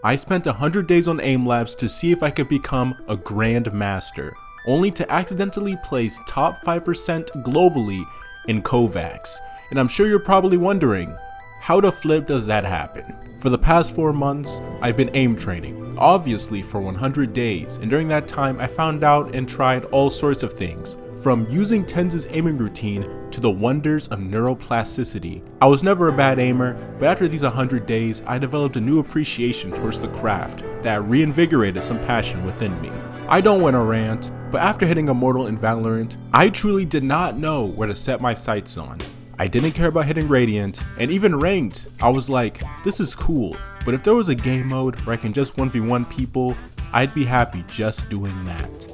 I spent 100 days on AimLabs to see if I could become a grandmaster, only to accidentally place top 5% globally in KovaaKs. And I'm sure you're probably wondering, how the flip does that happen? For the past 4 months, I've been aim training, obviously for 100 days, and during that time I found out and tried all sorts of things, from using TenZ's aiming routine to the wonders of neuroplasticity. I was never a bad aimer, but after these 100 days, I developed a new appreciation towards the craft that reinvigorated some passion within me. I don't want to rant, but after hitting Immortal in VALORANT, I truly did not know where to set my sights on. I didn't care about hitting Radiant, and even Ranked, I was like, this is cool, but if there was a game mode where I can just 1v1 people, I'd be happy just doing that.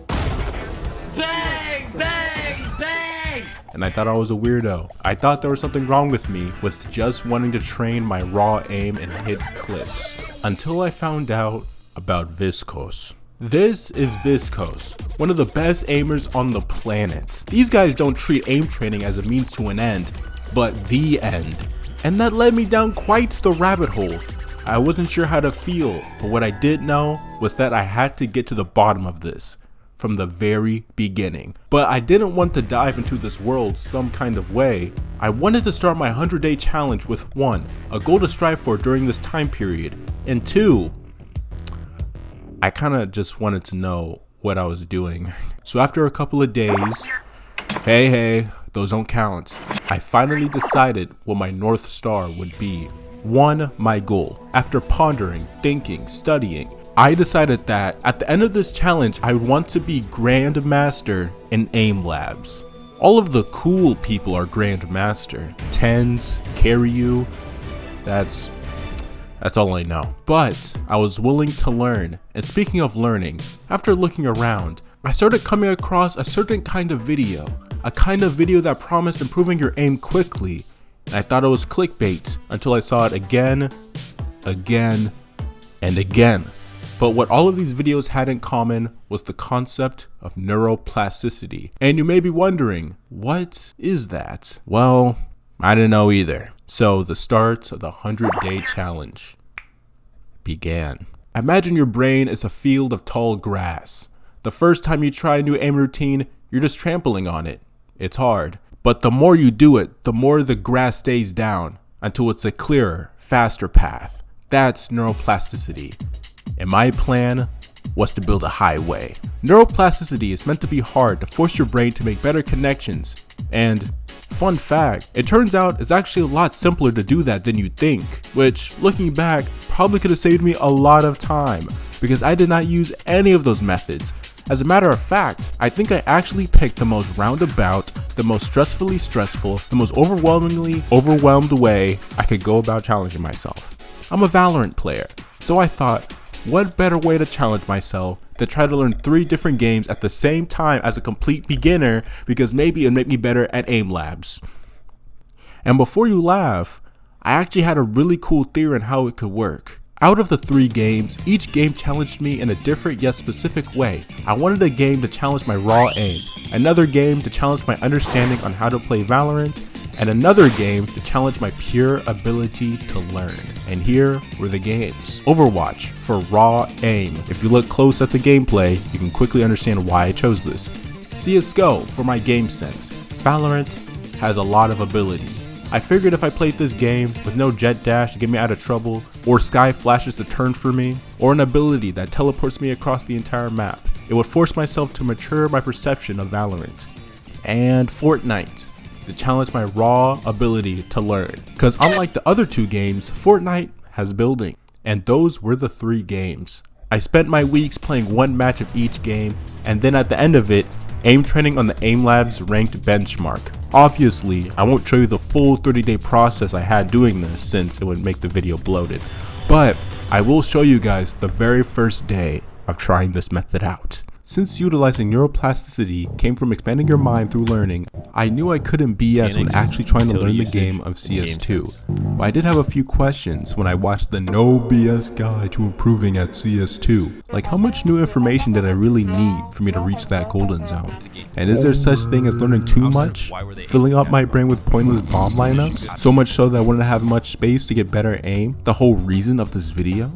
Bang! Bang! Bang! And I thought I was a weirdo. I thought there was something wrong with me with just wanting to train my raw aim and hit clips. Until I found out about Viscose. This is Viscose, one of the best aimers on the planet. These guys don't treat aim training as a means to an end, but the end. And that led me down quite the rabbit hole. I wasn't sure how to feel, but what I did know was that I had to get to the bottom of this from the very beginning. But I didn't want to dive into this world some kind of way. I wanted to start my 100-day challenge with 1, a goal to strive for during this time period, and 2, I kind of just wanted to know what I was doing. So after a couple of days, hey, those don't count, I finally decided what my North Star would be. 1, my goal. After pondering, thinking, studying, I decided that at the end of this challenge, I would want to be grandmaster in AimLabs. All of the cool people are grandmaster. TenZ, KovaaKs, that's all I know. But I was willing to learn. And speaking of learning, after looking around, I started coming across a certain kind of video. A kind of video that promised improving your aim quickly. And I thought it was clickbait until I saw it again, and again. But what all of these videos had in common was the concept of neuroplasticity. And you may be wondering, what is that? Well, I didn't know either. So the start of the 100-day challenge began. Imagine your brain is a field of tall grass. The first time you try a new aim routine, you're just trampling on it. It's hard. But the more you do it, the more the grass stays down until it's a clearer, faster path. That's neuroplasticity. And my plan was to build a highway. Neuroplasticity is meant to be hard to force your brain to make better connections. And fun fact, it turns out it's actually a lot simpler to do that than you think, which looking back probably could have saved me a lot of time because I did not use any of those methods. As a matter of fact, I think I actually picked the most roundabout, the most stressfully stressful, the most overwhelmingly overwhelmed way I could go about challenging myself. I'm a VALORANT player, so I thought, what better way to challenge myself than try to learn 3 different games at the same time as a complete beginner, because maybe it'd make me better at AimLabs. And before you laugh, I actually had a really cool theory on how it could work. Out of the 3 games, each game challenged me in a different yet specific way. I wanted a game to challenge my raw aim, another game to challenge my understanding on how to play VALORANT, and another game to challenge my pure ability to learn. And here were the games. OVERWATCH for raw aim. If you look close at the gameplay, you can quickly understand why I chose this. CSGO for my game sense. VALORANT has a lot of abilities. I figured if I played this game with no jet dash to get me out of trouble, or sky flashes to turn for me, or an ability that teleports me across the entire map, it would force myself to mature my perception of VALORANT. And FORTNITE to challenge my raw ability to learn. Because unlike the other 2 games, FORTNITE has building. And those were the 3 games. I spent my weeks playing 1 match of each game, and then at the end of it, aim training on the AimLabs ranked benchmark. Obviously, I won't show you the full 30-day process I had doing this since it would make the video bloated. But I will show you guys the very first day of trying this method out. Since utilizing neuroplasticity came from expanding your mind through learning, I knew I couldn't BS when actually trying to learn the game of CS2. But I did have a few questions when I watched the No BS Guide to Improving at CS2. Like, how much new information did I really need for me to reach that golden zone? And is there such thing as learning too much? Filling up my brain with pointless bomb lineups? So much so that I wouldn't have much space to get better aim? The whole reason of this video?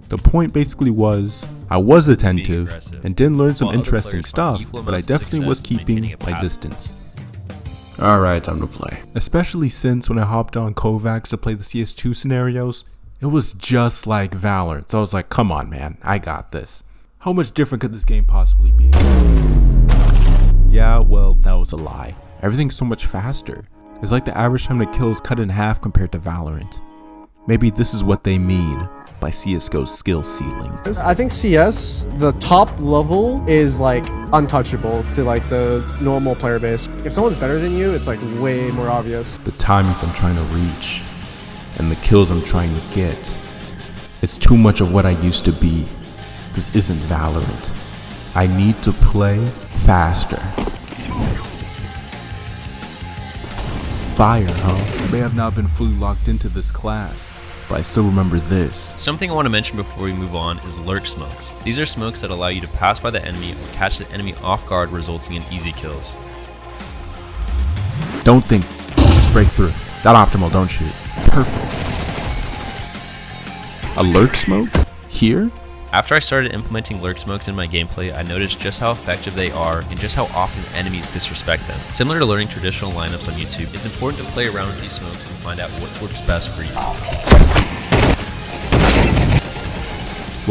The point basically was, I was attentive and did learn some interesting stuff, but I definitely was keeping my distance. Alright, time to play. Especially since when I hopped on KovaaKs to play the CS2 scenarios, it was just like Valorant, so I was like, come on man, I got this. How much different could this game possibly be? Yeah, well, that was a lie. Everything's so much faster. It's like the average time to kill is cut in half compared to Valorant. Maybe this is what they mean by CSGO's skill ceiling. I think CS, the top level is like untouchable to like the normal player base. If someone's better than you, it's like way more obvious. The timings I'm trying to reach and the kills I'm trying to get. It's too much of what I used to be. This isn't Valorant. I need to play faster. Fire, huh? May have not been fully locked into this class, but I still remember this. Something I want to mention before we move on is lurk smokes. These are smokes that allow you to pass by the enemy or catch the enemy off guard, resulting in easy kills. Don't think, just break through. That optimal, don't shoot. Perfect. A lurk smoke? Here? After I started implementing lurk smokes in my gameplay, I noticed just how effective they are and just how often enemies disrespect them. Similar to learning traditional lineups on YouTube, it's important to play around with these smokes and find out what works best for you.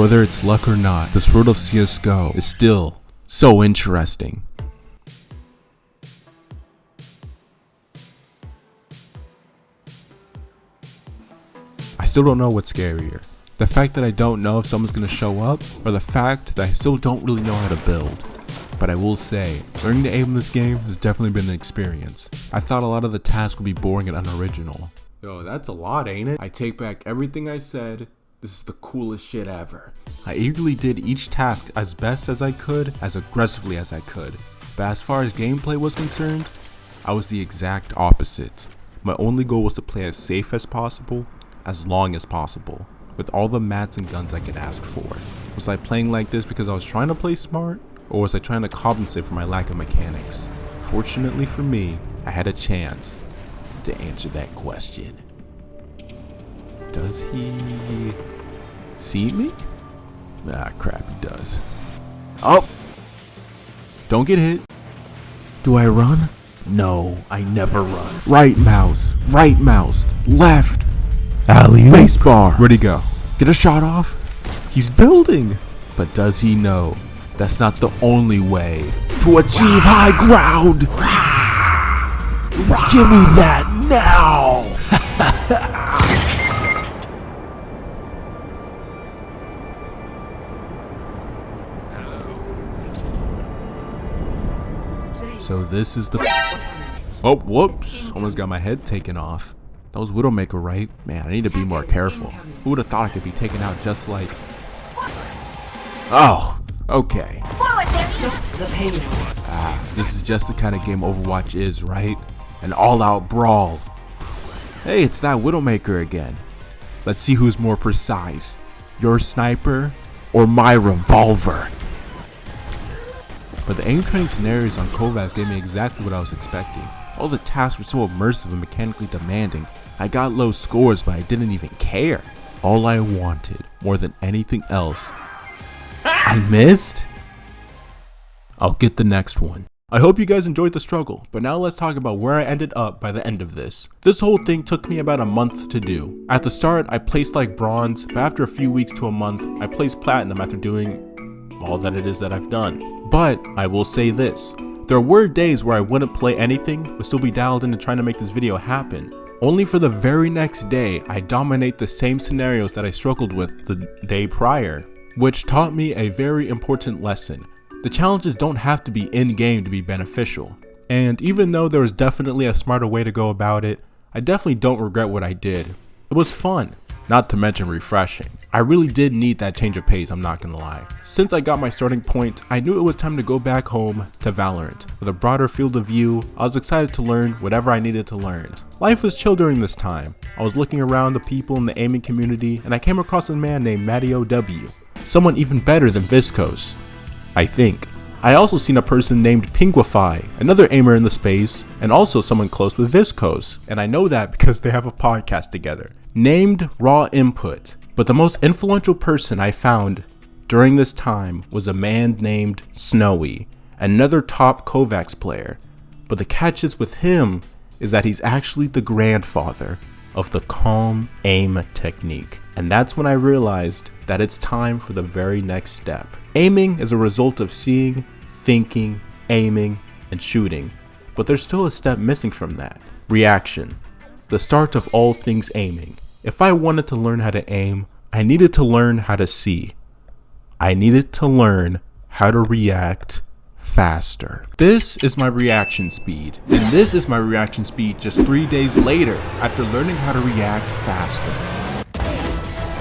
Whether it's luck or not, this world of CSGO is still so interesting. I still don't know what's scarier. The fact that I don't know if someone's going to show up, or the fact that I still don't really know how to build. But I will say, learning to aim in this game has definitely been an experience. I thought a lot of the tasks would be boring and unoriginal. Yo, that's a lot, ain't it? I take back everything I said. This is the coolest shit ever. I eagerly did each task as best as I could, as aggressively as I could. But as far as gameplay was concerned, I was the exact opposite. My only goal was to play as safe as possible, as long as possible, with all the mats and guns I could ask for. Was I playing like this because I was trying to play smart, or was I trying to compensate for my lack of mechanics? Fortunately for me, I had a chance to answer that question. Does he see me? Ah, crap, he does. Oh! Don't get hit. Do I run? No, I never run. Right mouse, left. Alley-oop. Spacebar. Where'd he go? Get a shot off? He's building. But does he know that's not the only way to achieve high ground? Give me that now! So this is the... Oh, whoops. Almost got my head taken off. That was Widowmaker, right? Man, I need to be more careful. Who would have thought I could be taken out just like... Oh, okay. Ah, this is just the kind of game Overwatch is, right? An all-out brawl. Hey, it's that Widowmaker again. Let's see who's more precise. Your sniper or my revolver? But the aim training scenarios on KovaaKs gave me exactly what I was expecting. All the tasks were so immersive and mechanically demanding. I got low scores, but I didn't even care. All I wanted, more than anything else, I missed? I'll get the next one. I hope you guys enjoyed the struggle, but now let's talk about where I ended up by the end of this. This whole thing took me about a month to do. At the start, I placed like bronze, but after a few weeks to a month, I placed platinum after doing all that it is that I've done. But I will say this, there were days where I wouldn't play anything, but still be dialed into trying to make this video happen. Only for the very next day, I dominate the same scenarios that I struggled with the day prior, which taught me a very important lesson. The challenges don't have to be in-game to be beneficial. And even though there was definitely a smarter way to go about it, I definitely don't regret what I did. It was fun, not to mention refreshing. I really did need that change of pace, I'm not gonna lie. Since I got my starting point, I knew it was time to go back home to Valorant. With a broader field of view, I was excited to learn whatever I needed to learn. Life was chill during this time. I was looking around the people in the aiming community and I came across a man named MattyOW. Someone even better than Viscose, I think. I also seen a person named Pingeufy, another aimer in the space, and also someone close with Viscose. And I know that because they have a podcast together, named RawInput. But the most influential person I found during this time was a man named Snowi, another top KovaaKs player. But the catch is with him is that he's actually the grandfather of the calm aim technique. And that's when I realized that it's time for the very next step. Aiming is a result of seeing, thinking, aiming, and shooting. But there's still a step missing from that. Reaction. The start of all things aiming. If I wanted to learn how to aim, I needed to learn how to see. I needed to learn how to react faster. This is my reaction speed, and this is my reaction speed just 3 days later after learning how to react faster.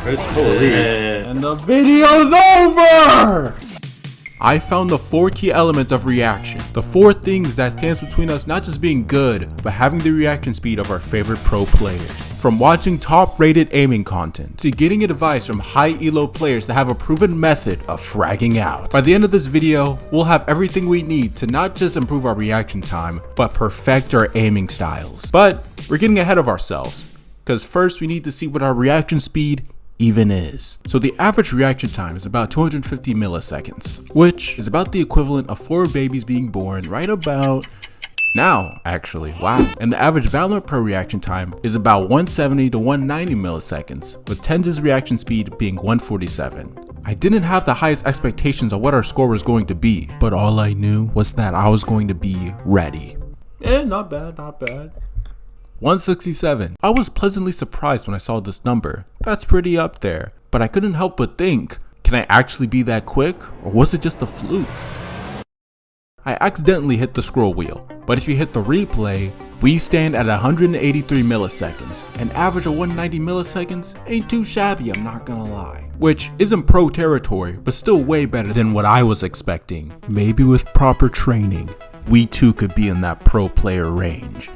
And the video's over! I found the 4 key elements of reaction, the 4 things that stands between us not just being good, but having the reaction speed of our favorite pro players. From watching top rated aiming content, to getting advice from high elo players that have a proven method of fragging out. By the end of this video, we'll have everything we need to not just improve our reaction time, but perfect our aiming styles. But we're getting ahead of ourselves, because first we need to see what our reaction speed even is. So the average reaction time is about 250 milliseconds, which is about the equivalent of 4 babies being born right about now, actually. Wow. And the average VALORANT Pro reaction time is about 170 to 190 milliseconds, with TenZ's reaction speed being 147. I didn't have the highest expectations of what our score was going to be, but all I knew was that I was going to be ready. Not bad, not bad. 167. I was pleasantly surprised when I saw this number. That's pretty up there, but I couldn't help but think, can I actually be that quick, or was it just a fluke? I accidentally hit the scroll wheel, but if you hit the replay, we stand at 183 milliseconds. An average of 190 milliseconds ain't too shabby, I'm not gonna lie. Which isn't pro territory, but still way better than what I was expecting. Maybe with proper training, we too could be in that pro player range.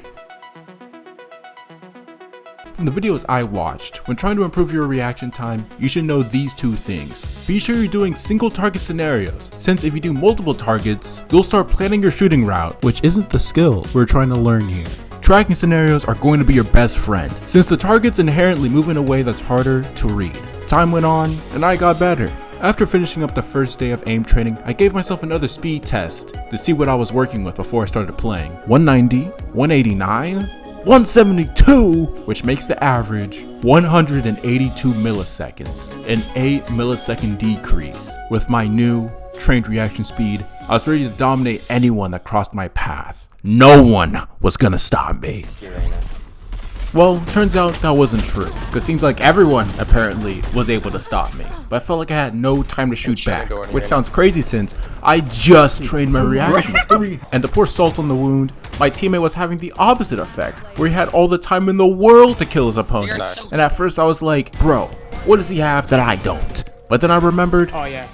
From the videos I watched, when trying to improve your reaction time, you should know these 2 things. Be sure you're doing single target scenarios, since if you do multiple targets, you'll start planning your shooting route, which isn't the skill we're trying to learn here. Tracking scenarios are going to be your best friend, since the target's inherently move in a way that's harder to read. Time went on, and I got better. After finishing up the first day of aim training, I gave myself another speed test to see what I was working with before I started playing. 190, 189, 172, which makes the average 182 milliseconds, an 8 millisecond decrease. With my new trained reaction speed, I was ready to dominate anyone that crossed my path. No one was gonna stop me. Well, turns out that wasn't true, because it seems like everyone apparently was able to stop me, but I felt like I had no time to shoot back, which sounds crazy since I just trained my reaction speed. And to pour salt on the wound, my teammate was having the opposite effect, where he had all the time in the world to kill his opponent. And at first I was like, bro, what does he have that I don't? But then I remembered, I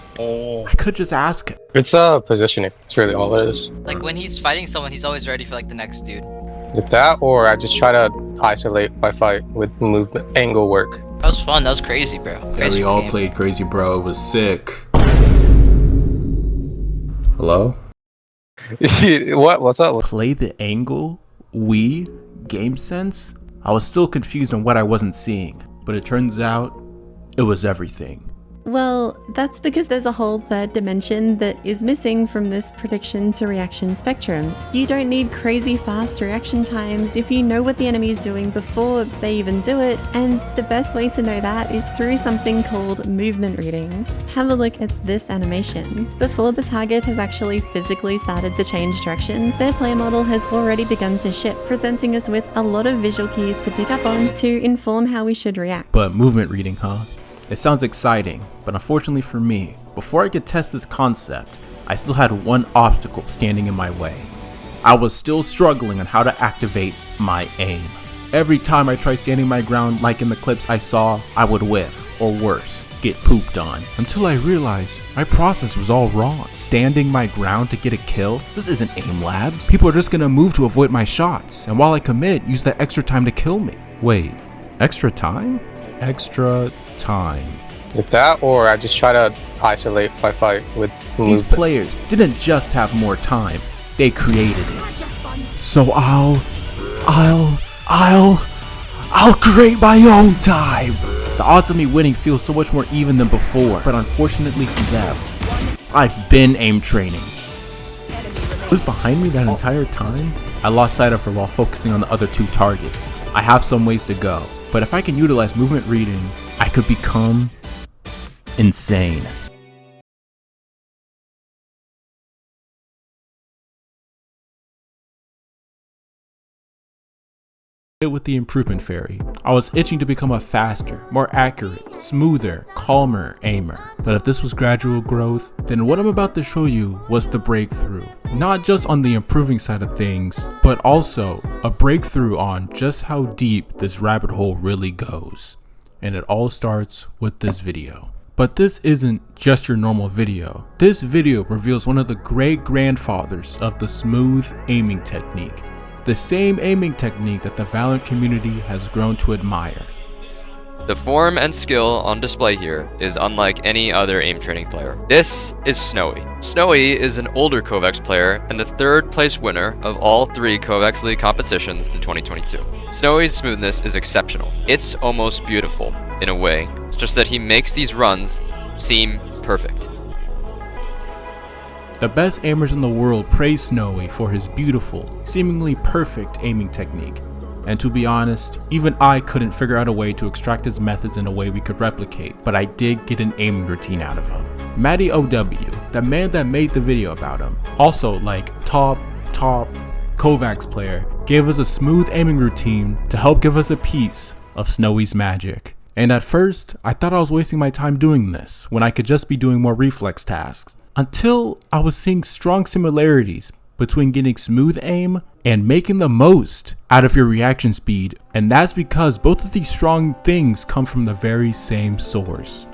could just ask him. It's positioning. It's really all it is. Like when he's fighting someone, he's always ready for like the next dude. With that, or I just try to isolate my fight with movement angle work. That was fun. That was crazy, bro. Yeah, we all played crazy, bro. It was sick. Hello? What's up? Play the angle? Game sense? I was still confused on what I wasn't seeing, but it turns out it was everything. Well, that's because there's a whole third dimension that is missing from this prediction to reaction spectrum. You don't need crazy fast reaction times if you know what the enemy is doing before they even do it, and the best way to know that is through something called movement reading. Have a look at this animation. Before the target has actually physically started to change directions, their player model has already begun to ship, presenting us with a lot of visual cues to pick up on to inform how we should react. But movement reading, huh? It sounds exciting, but unfortunately for me, before I could test this concept, I still had one obstacle standing in my way. I was still struggling on how to activate my aim. Every time I tried standing my ground like in the clips I saw, I would whiff, or worse, get pooped on. Until I realized my process was all wrong. Standing my ground to get a kill? This isn't AimLabs. People are just gonna move to avoid my shots, and while I commit, use that extra time to kill me. Wait, extra time? Extra time. With that, or I just try to isolate my fight with movement. These players didn't just have more time, they created it. So I'll create my own time. The odds of me winning feel so much more even than before, but unfortunately for them, I've been aim training. Was behind me that entire time? I lost sight of her while focusing on the other 2 targets. I have some ways to go, but if I can utilize movement reading, I could become insane. With the improvement fairy, I was itching to become a faster, more accurate, smoother, calmer aimer. But if this was gradual growth, then what I'm about to show you was the breakthrough. Not just on the improving side of things, but also a breakthrough on just how deep this rabbit hole really goes. And it all starts with this video. But this isn't just your normal video. This video reveals one of the great grandfathers of the smooth aiming technique. The same aiming technique that the VALORANT community has grown to admire. The form and skill on display here is unlike any other aim training player. This is Snowi. Snowi is an older KovaaKs player and the 3rd place winner of all 3 KovaaKs League competitions in 2022. Snowi's smoothness is exceptional. It's almost beautiful in a way, it's just that he makes these runs seem perfect. The best aimers in the world praise Snowi for his beautiful, seemingly perfect aiming technique. And to be honest, even I couldn't figure out a way to extract his methods in a way we could replicate, but I did get an aiming routine out of him. MattyOW, the man that made the video about him, also like top KovaaKs player, gave us a smooth aiming routine to help give us a piece of Snowi's magic. And at first, I thought I was wasting my time doing this, when I could just be doing more reflex tasks. Until I was seeing strong similarities between getting smooth aim and making the most out of your reaction speed, and that's because both of these strong things come from the very same source,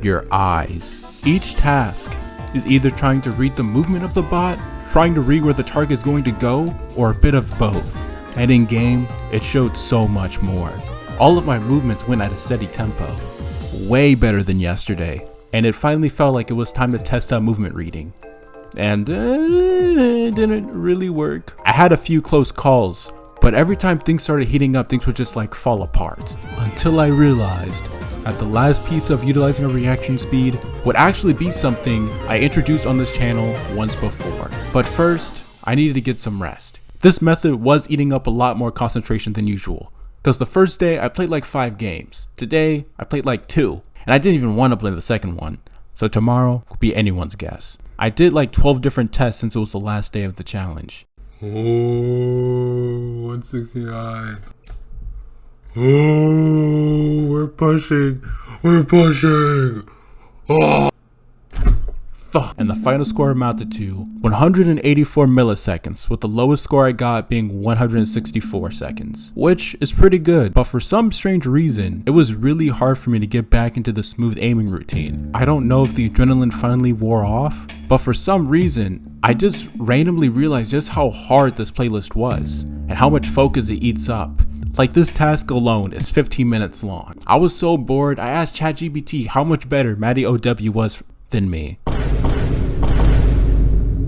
your eyes. Each task is either trying to read the movement of the bot, trying to read where the target is going to go, or a bit of both. And in game, it showed so much more. All of my movements went at a steady tempo, way better than yesterday. And it finally felt like it was time to test out movement reading. And it didn't really work. I had a few close calls, but every time things started heating up, things would just like fall apart. Until I realized that the last piece of utilizing a reaction speed would actually be something I introduced on this channel once before. But first, I needed to get some rest. This method was eating up a lot more concentration than usual. Because the first day I played like 5 games. Today, I played like 2. And I didn't even want to play the second one, so tomorrow could be anyone's guess. I did like 12 different tests since it was the last day of the challenge. Oh, 169. Oh, we're pushing. Oh. And the final score amounted to 184 milliseconds, with the lowest score I got being 164 seconds, which is pretty good, but for some strange reason, it was really hard for me to get back into the smooth aiming routine. I don't know if the adrenaline finally wore off, but for some reason, I just randomly realized just how hard this playlist was, and how much focus it eats up. Like this task alone is 15 minutes long. I was so bored, I asked ChatGPT how much better MattyOW was than me.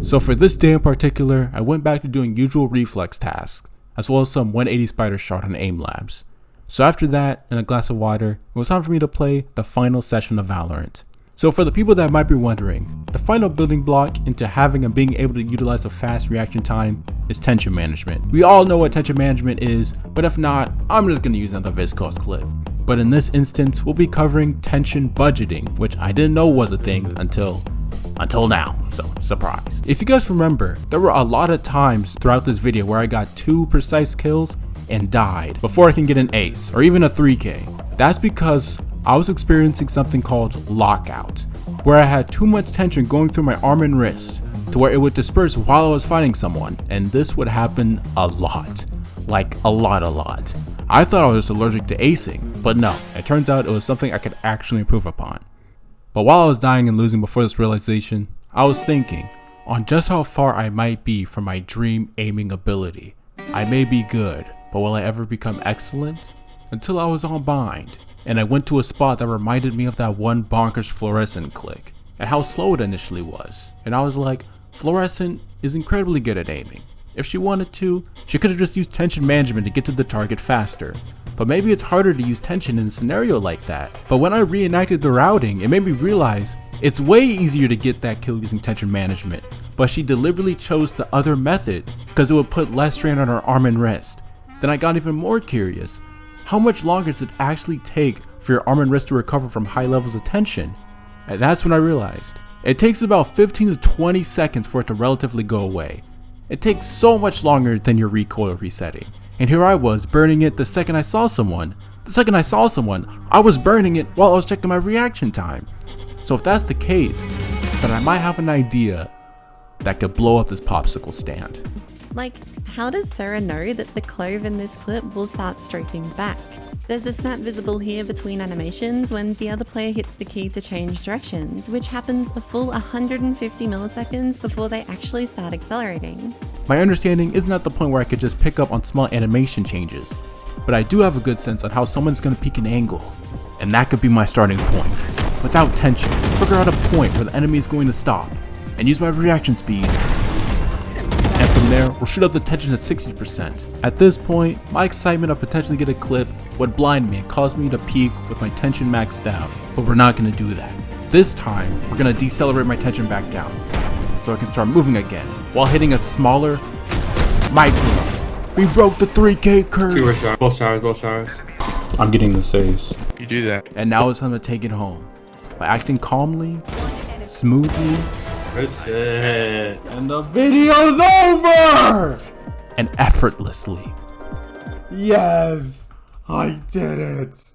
So for this day in particular, I went back to doing usual reflex tasks, as well as some 180 spider shot on AimLabs. So after that, and a glass of water, it was time for me to play the final session of VALORANT. So for the people that might be wondering, the final building block into having and being able to utilize a fast reaction time is tension management. We all know what tension management is, but if not, I'm just going to use another Viscose clip. But in this instance, we'll be covering tension budgeting, which I didn't know was a thing until now, so surprise. If you guys remember, there were a lot of times throughout this video where I got 2 precise kills and died before I can get an ace or even a 3K. That's because I was experiencing something called lockout, where I had too much tension going through my arm and wrist to where it would disperse while I was fighting someone, and this would happen a lot, like a lot. I thought I was allergic to acing, but no, it turns out it was something I could actually improve upon. But while I was dying and losing before this realization, I was thinking on just how far I might be from my dream aiming ability. I may be good, but will I ever become excellent? Until I was on bind, and I went to a spot that reminded me of that one bonkers fluorescent click, and how slow it initially was. And I was like, fluorescent is incredibly good at aiming. If she wanted to, she could have just used tension management to get to the target faster. but maybe it's harder to use tension in a scenario like that. But when I reenacted the routing, it made me realize it's way easier to get that kill using tension management, but she deliberately chose the other method because it would put less strain on her arm and wrist. Then I got even more curious. How much longer does it actually take for your arm and wrist to recover from high levels of tension? And that's when I realized it takes about 15 to 20 seconds for it to relatively go away. It takes so much longer than your recoil resetting. And here I was burning it the second I saw someone. The second I saw someone, I was burning it while I was checking my reaction time. So if that's the case, then I might have an idea that could blow up this popsicle stand. Like, how does Sarah know that the clove in this clip will start strafing back? There's a snap visible here between animations when the other player hits the key to change directions, which happens a full 150 milliseconds before they actually start accelerating. My understanding isn't at the point where I could just pick up on small animation changes, but I do have a good sense on how someone's going to peek an angle, and that could be my starting point. Without tension, figure out a point where the enemy is going to stop, and use my reaction speed. And from there, we'll shoot up the tension at 60%. At this point, my excitement of potentially get a clip would blind me and cause me to peak with my tension maxed out. But we're not going to do that. This time, we're going to decelerate my tension back down, so I can start moving again, while hitting a smaller micro. We broke the 3K curve. Both showers. I'm getting the saves. You do that. And now it's time to take it home. By acting calmly, smoothly, And the video's over! and effortlessly. Yes! I did it!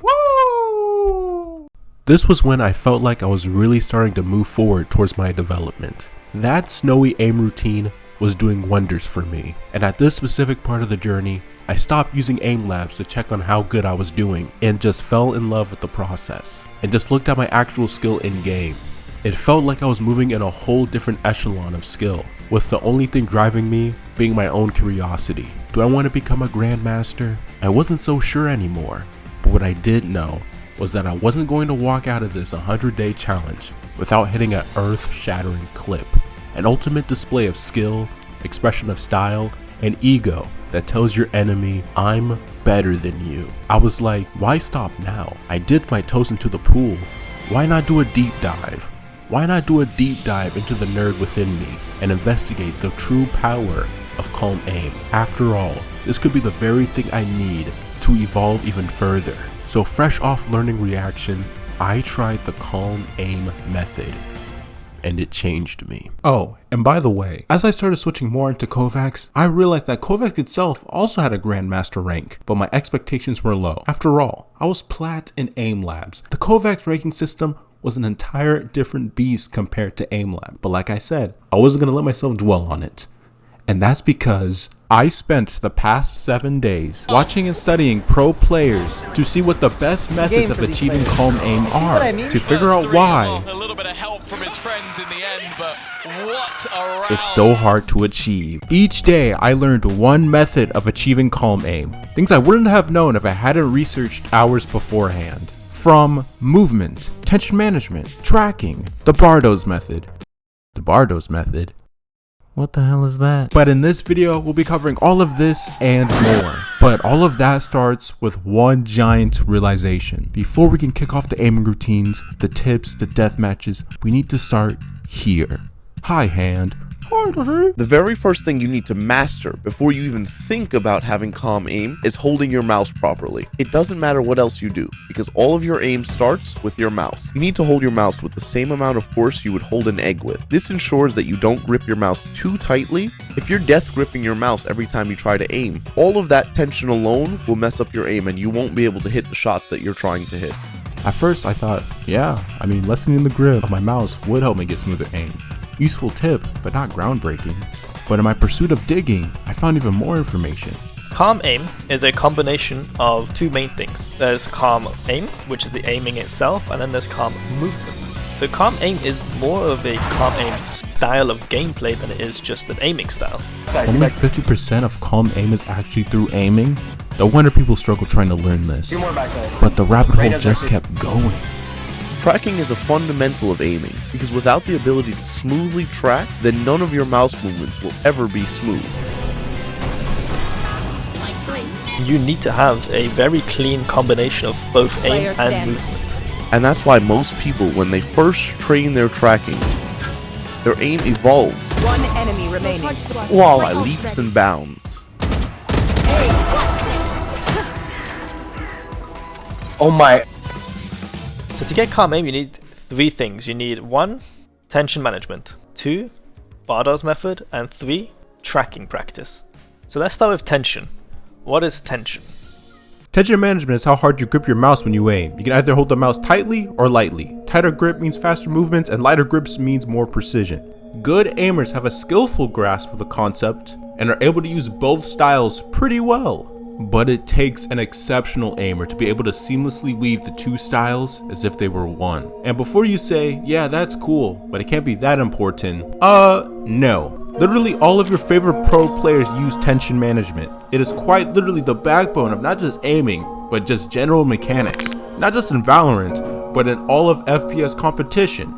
Woo! This was when I felt like I was really starting to move forward towards my development. That Snowi aim routine was doing wonders for me, and at this specific part of the journey, I stopped using AimLabs to check on how good I was doing and just fell in love with the process, and just looked at my actual skill in game. It felt like I was moving in a whole different echelon of skill, with the only thing driving me being my own curiosity. Do I want to become a grandmaster? I wasn't so sure anymore, but what I did know was that I wasn't going to walk out of this 100-day challenge without hitting an earth-shattering clip, an ultimate display of skill, expression of style, and ego that tells your enemy, I'm better than you. I was like, why stop now? I dipped my toes into the pool. Why not do a deep dive? Why not do a deep dive into the nerd within me and investigate the true power of calm aim? After all, this could be the very thing I need to evolve even further. So fresh off learning reaction, I tried the calm aim method, and it changed me. Oh, and by the way, as I started switching more into KovaaKs, I realized that KovaaKs itself also had a grandmaster rank, but my expectations were low. After all, I was plat in AimLabs. The KovaaKs ranking system was an entire different beast compared to AimLabs, but like I said, I wasn't going to let myself dwell on it. And that's because I spent the past 7 days watching and studying pro players to see what the best methods of achieving calm aim are, to figure out why A little bit of help from his friends in the end, but what a round. it's so hard to achieve. Each day I learned one method of achieving calm aim, things I wouldn't have known if I hadn't researched hours beforehand. From movement, tension management, tracking, the Bardoz method. The Bardoz method? What the hell is that? But in this video, we'll be covering all of this and more. But all of that starts with one giant realization. Before we can kick off the aiming routines, the tips, the death matches, we need to start here. Hi hand. The very first thing you need to master before you even think about having calm aim is holding your mouse properly. It doesn't matter what else you do, because all of your aim starts with your mouse. You need to hold your mouse with the same amount of force you would hold an egg with. This ensures that you don't grip your mouse too tightly. If you're death gripping your mouse every time you try to aim, all of that tension alone will mess up your aim and you won't be able to hit the shots that you're trying to hit. At first I thought, yeah, lessening the grip of my mouse would help me get smoother aim. Useful tip, but not groundbreaking. But in my pursuit of digging, I found even more information. Calm aim is a combination of two main things. There's calm aim, which is the aiming itself, and then there's calm movement. So calm aim is more of a calm aim style of gameplay than it is just an aiming style. Only 50% of calm aim is actually through aiming? No wonder people struggle trying to learn this. But the rabbit hole just kept going. Tracking is a fundamental of aiming, because without the ability to smoothly track, then none of your mouse movements will ever be smooth. you need to have a very clean combination of both aim and movement. And that's why most people, when they first train their tracking, their aim evolves One enemy remaining. while at leaps and bounds. Oh my. So to get calm aim, you need 3 things. You need 1, tension management, 2, Bardoz method, and 3, tracking practice. So let's start with tension. What is tension? Tension management is how hard you grip your mouse when you aim. You can either hold the mouse tightly or lightly. Tighter grip means faster movements and lighter grips means more precision. Good aimers have a skillful grasp of the concept and are able to use both styles pretty well. But it takes an exceptional aimer to be able to seamlessly weave the two styles as if they were one. And before you say, yeah, that's cool, but it can't be that important, no. Literally all of your favorite pro players use tension management. It is quite literally the backbone of not just aiming, but just general mechanics. Not just in VALORANT, but in all of FPS competition.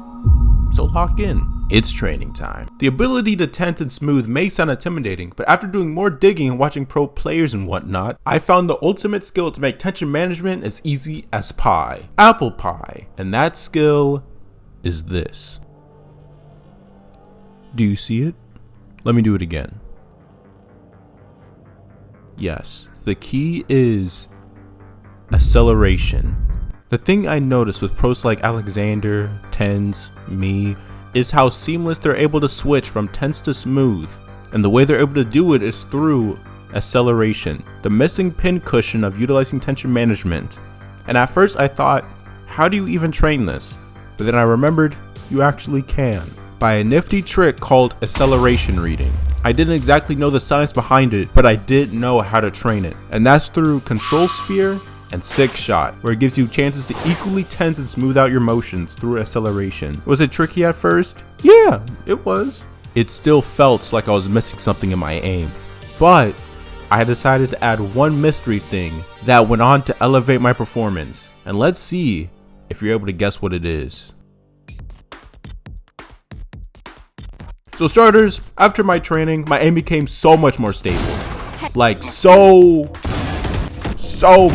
So lock in. It's training time. The ability to TenZ and Smooth may sound intimidating, but after doing more digging and watching pro players and whatnot, I found the ultimate skill to make tension management as easy as pie. Apple pie. And that skill is this. Do you see it? Let me do it again. Yes, the key is acceleration. The thing I noticed with pros like Alexander, TenZ, me, is how seamless they're able to switch from TenZ to Smooth, and the way they're able to do it is through acceleration, the missing pin cushion of utilizing tension management. And at first I thought, how do you even train this? But then I remembered you actually can, by a nifty trick called acceleration reading. I didn't exactly know the science behind it, but I did know how to train it, and that's through Control Sphere and 6-Shot, where it gives you chances to equally TenZ and smooth out your motions through acceleration. Was it tricky at first? Yeah, it was. It still felt like I was missing something in my aim, but I decided to add one mystery thing that went on to elevate my performance, and let's see if you're able to guess what it is. So starters, after my training, my aim became so much more stable. Like so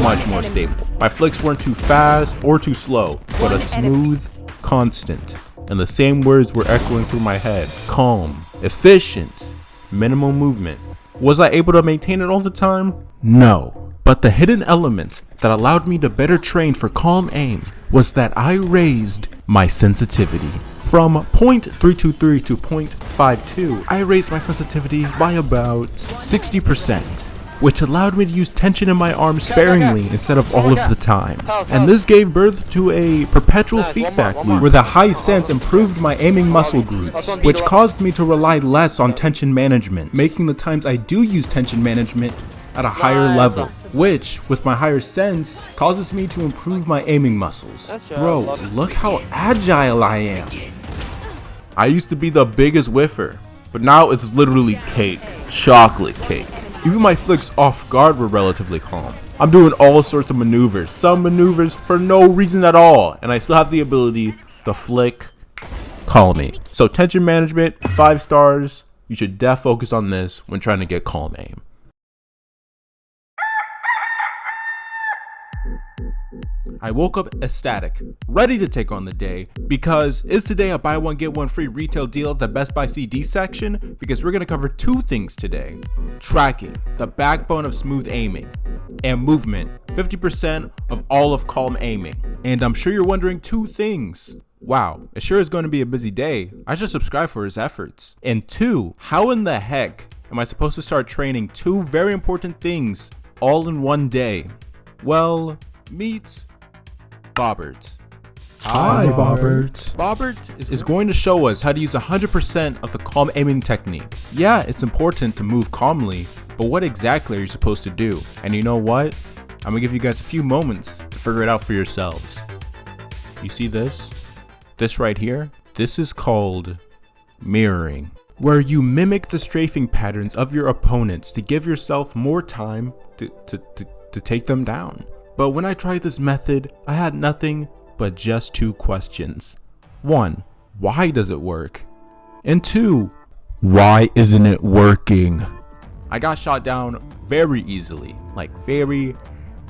much more stable. My flicks weren't too fast or too slow, but a smooth constant. And the same words were echoing through my head. Calm, efficient, minimal movement. Was I able to maintain it all the time? No. But the hidden element that allowed me to better train for calm aim was that I raised my sensitivity. From 0.323 to 0.52, I raised my sensitivity by about 60%, which allowed me to use tension in my arm sparingly instead of all of the time. And this gave birth to a perpetual feedback loop where the high sense improved my aiming muscle groups, which caused me to rely less on tension management, making the times I do use tension management at a higher level, which, with my higher sense, causes me to improve my aiming muscles. Bro, look how agile I am. I used to be the biggest whiffer, but now it's literally cake, chocolate cake. Even my flicks off guard were relatively calm. I'm doing all sorts of maneuvers, some maneuvers for no reason at all, and I still have the ability to flick calming. So tension management, 5 stars. You should def focus on this when trying to get calm aim. I woke up ecstatic, ready to take on the day, because is today a buy one get one free retail deal at the Best Buy CD section? Because we're going to cover 2 things today. Tracking, the backbone of smooth aiming, and movement, 50% of all of calm aiming. And I'm sure you're wondering 2 things. Wow, it sure is going to be a busy day. I should subscribe for his efforts. And 2, how in the heck am I supposed to start training 2 very important things all in one day? Well, meet Bobbert. Hi, Bobbert. Bobbert is going to show us how to use 100% of the calm aiming technique. Yeah, it's important to move calmly, but what exactly are you supposed to do? And you know what? I'm gonna give you guys a few moments to figure it out for yourselves. You see this? This right here? This is called mirroring, where you mimic the strafing patterns of your opponents to give yourself more time to take them down. But when I tried this method, I had nothing but just 2 questions. 1, why does it work? And 2, why isn't it working? I got shot down very easily, like very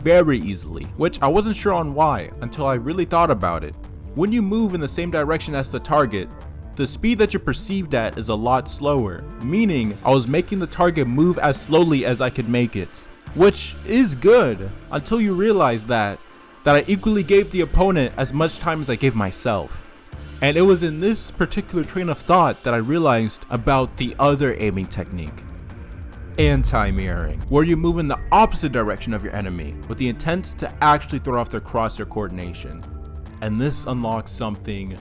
easily, which I wasn't sure on why until I really thought about it. When you move in the same direction as the target, the speed that you're perceived at is a lot slower, meaning I was making the target move as slowly as I could make it, which is good until you realize that I equally gave the opponent as much time as I gave myself. And it was in this particular train of thought that I realized about the other aiming technique, anti-mirroring, where you move in the opposite direction of your enemy with the intent to actually throw off their crosshair coordination. And this unlocks something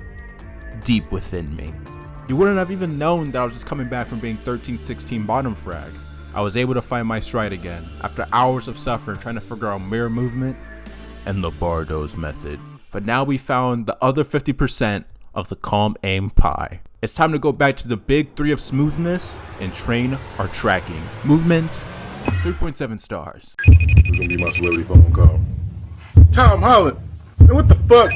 deep within me. You wouldn't have even known that I was just coming back from being 13-16 bottom frag. I was able to find my stride again after hours of suffering trying to figure out mirror movement and the Bardoz method. But now we found the other 50% of the calm aim pie. It's time to go back to the big 3 of smoothness and train our tracking. Movement, 3.7 stars. This is gonna be my celebrity phone call. Tom Holland, man, what the fuck?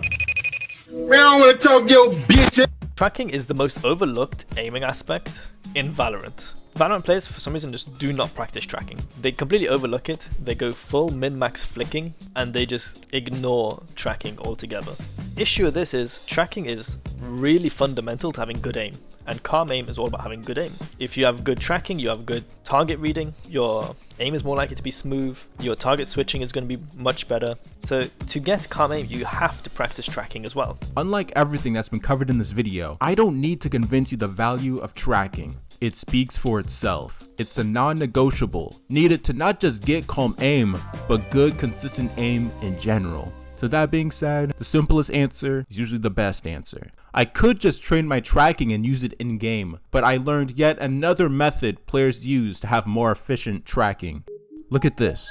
Man, I don't wanna talk your bitch. Tracking is the most overlooked aiming aspect in Valorant. Valorant players for some reason just do not practice tracking. They completely overlook it, they go full min-max flicking, and they just ignore tracking altogether. Issue with this is, tracking is really fundamental to having good aim, and calm aim is all about having good aim. If you have good tracking, you have good target reading, your aim is more likely to be smooth, your target switching is going to be much better. So to get calm aim, you have to practice tracking as well. Unlike everything that's been covered in this video, I don't need to convince you the value of tracking. It speaks for itself. It's a non-negotiable, needed to not just get calm aim, but good consistent aim in general. So that being said, the simplest answer is usually the best answer. I could just train my tracking and use it in game, but I learned yet another method players use to have more efficient tracking. Look at this.